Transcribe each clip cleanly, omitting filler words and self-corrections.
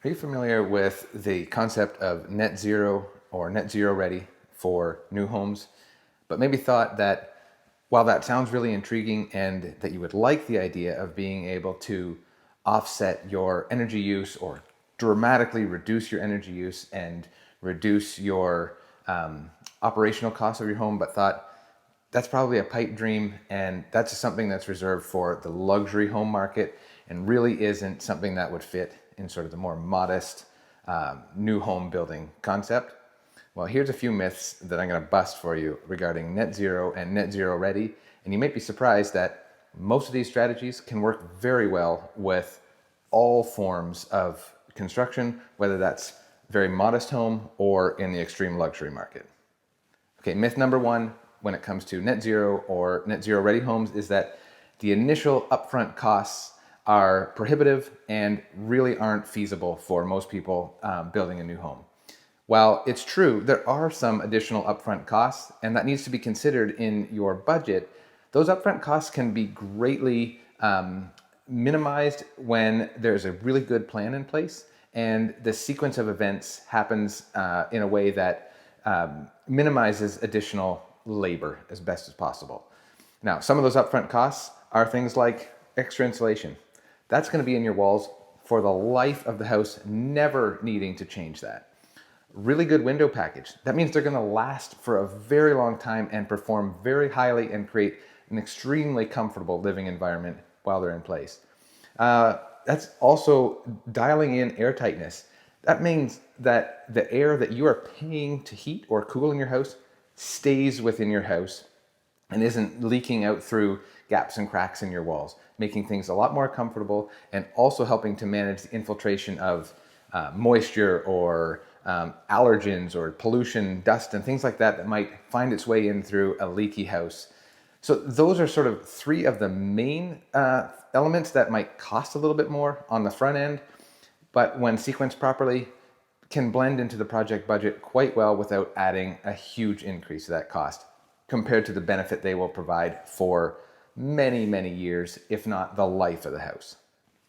Are you familiar with the concept of net zero or net zero ready for new homes, but maybe thought that while that sounds really intriguing and that you would like the idea of being able to offset your energy use or dramatically reduce your energy use and reduce your operational costs of your home, but thought that's probably a pipe dream and that's something that's reserved for the luxury home market and really isn't something that would fit in sort of the more modest new home building concept? Well, here's a few myths that I'm going to bust for you regarding net zero and net zero ready. And you might be surprised that most of these strategies can work very well with all forms of construction, whether that's very modest home or in the extreme luxury market. Okay, myth number one when it comes to net zero or net zero ready homes is that the initial upfront costs are prohibitive and really aren't feasible for most people building a new home. While it's true, there are some additional upfront costs, and that needs to be considered in your budget. Those upfront costs can be greatly minimized when there's a really good plan in place and the sequence of events happens in a way that minimizes additional labor as best as possible. Now, some of those upfront costs are things like extra insulation. That's going to be in your walls for the life of the house, never needing to change that. Really good window package. That means they're going to last for a very long time and perform very highly and create an extremely comfortable living environment while they're in place. That's also dialing in air tightness. That means that the air that you are paying to heat or cool in your house stays within your house and isn't leaking out through gaps and cracks in your walls, making things a lot more comfortable and also helping to manage the infiltration of moisture or allergens or pollution, dust, and things like that that might find its way in through a leaky house. So those are sort of three of the main elements that might cost a little bit more on the front end, but when sequenced properly, can blend into the project budget quite well without adding a huge increase to that cost compared to the benefit they will provide for many, many years, if not the life of the house.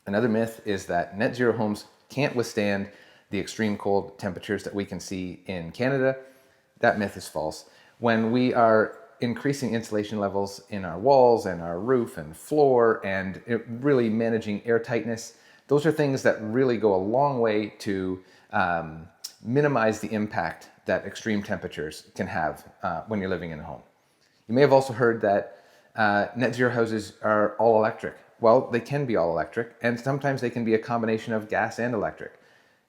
Another myth is that net zero homes can't withstand the extreme cold temperatures that we can see in Canada. That myth is false. When we are increasing insulation levels in our walls and our roof and floor and really managing air tightness, those are things that really go a long way to minimize the impact that extreme temperatures can have when you're living in a home. You may have also heard that net zero houses are all electric. Well, they can be all electric, and sometimes they can be a combination of gas and electric.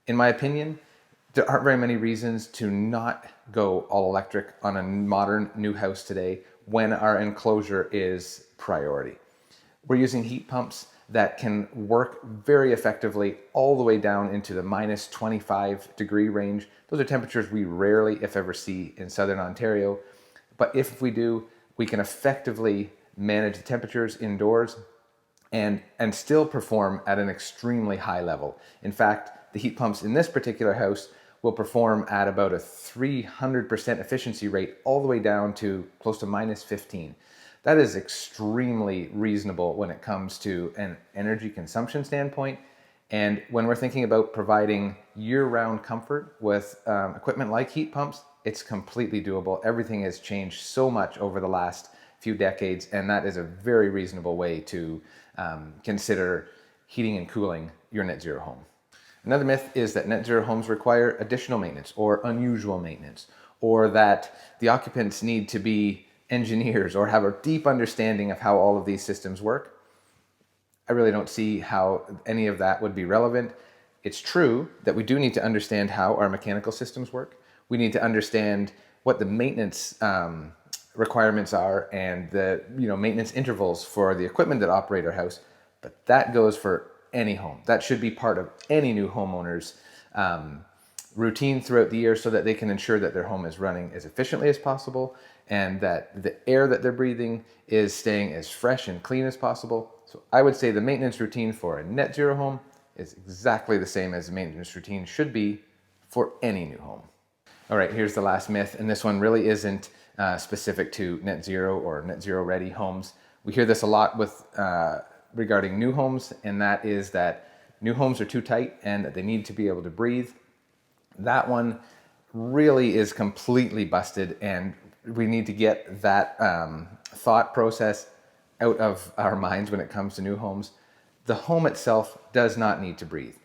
In my opinion, there aren't very many reasons to not go all electric on a modern new house today when our enclosure is priority. We're using heat pumps that can work very effectively all the way down into the minus 25 degree range. Those are temperatures we rarely, if ever, see in Southern Ontario. But if we do, we can effectively manage the temperatures indoors and still perform at an extremely high level. In fact, the heat pumps in this particular house will perform at about a 300% efficiency rate all the way down to close to minus 15. That is extremely reasonable when it comes to an energy consumption standpoint. And when we're thinking about providing year-round comfort with equipment like heat pumps, it's completely doable. Everything has changed so much over the last few decades, and that is a very reasonable way to consider heating and cooling your net zero home. Another myth is that net zero homes require additional maintenance or unusual maintenance, or that the occupants need to be engineers or have a deep understanding of how all of these systems work. I really don't see how any of that would be relevant. It's true that we do need to understand how our mechanical systems work. We need to understand what the maintenance requirements are and the maintenance intervals for the equipment that operate our house, but that goes for any home. That should be part of any new homeowner's routine throughout the year so that they can ensure that their home is running as efficiently as possible and that the air that they're breathing is staying as fresh and clean as possible. So I would say the maintenance routine for a net zero home is exactly the same as the maintenance routine should be for any new home. All right, here's the last myth, and this one really isn't specific to net zero or net zero ready homes. We hear this a lot with regarding new homes, and that is that new homes are too tight and that they need to be able to breathe. That one really is completely busted, and we need to get that thought process out of our minds when it comes to new homes. The home itself does not need to breathe.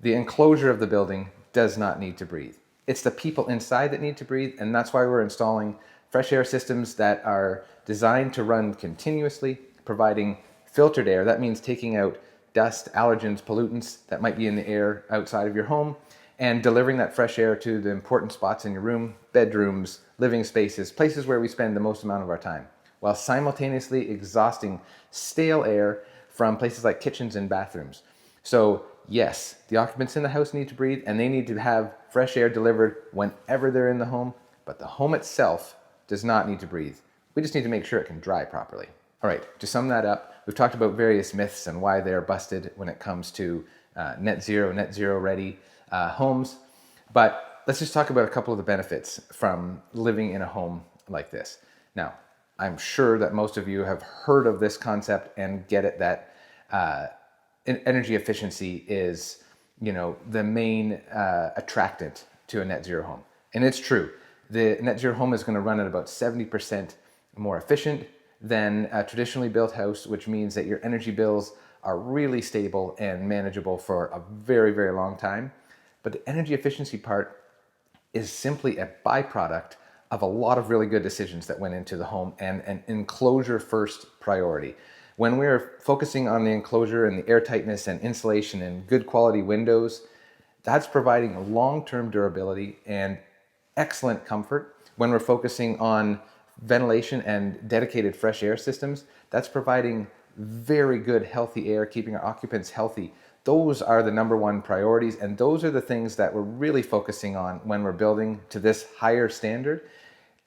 The enclosure of the building does not need to breathe. It's the people inside that need to breathe, and that's why we're installing fresh air systems that are designed to run continuously, providing filtered air. That means taking out dust, allergens, pollutants that might be in the air outside of your home, and delivering that fresh air to the important spots in your room, bedrooms, living spaces, places where we spend the most amount of our time, while simultaneously exhausting stale air from places like kitchens and bathrooms. So yes, the occupants in the house need to breathe, and they need to have fresh air delivered whenever they're in the home, but the home itself does not need to breathe. We just need to make sure it can dry properly. All right, to sum that up, we've talked about various myths and why they're busted when it comes to net zero ready homes. But let's just talk about a couple of the benefits from living in a home like this. Now, I'm sure that most of you have heard of this concept and get it that energy efficiency is, the main attractant to a net zero home. And it's true. The net zero home is going to run at about 70% more efficient than a traditionally built house, which means that your energy bills are really stable and manageable for a very, very long time. But the energy efficiency part is simply a byproduct of a lot of really good decisions that went into the home and an enclosure first priority. When we're focusing on the enclosure and the air tightness and insulation and good quality windows, that's providing long-term durability and excellent comfort. When we're focusing on ventilation and dedicated fresh air systems, that's providing very good healthy air, keeping our occupants healthy. Those are the number one priorities, and those are the things that we're really focusing on when we're building to this higher standard.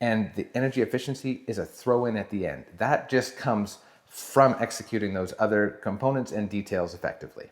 And the energy efficiency is a throw in at the end. That just comes from executing those other components and details effectively.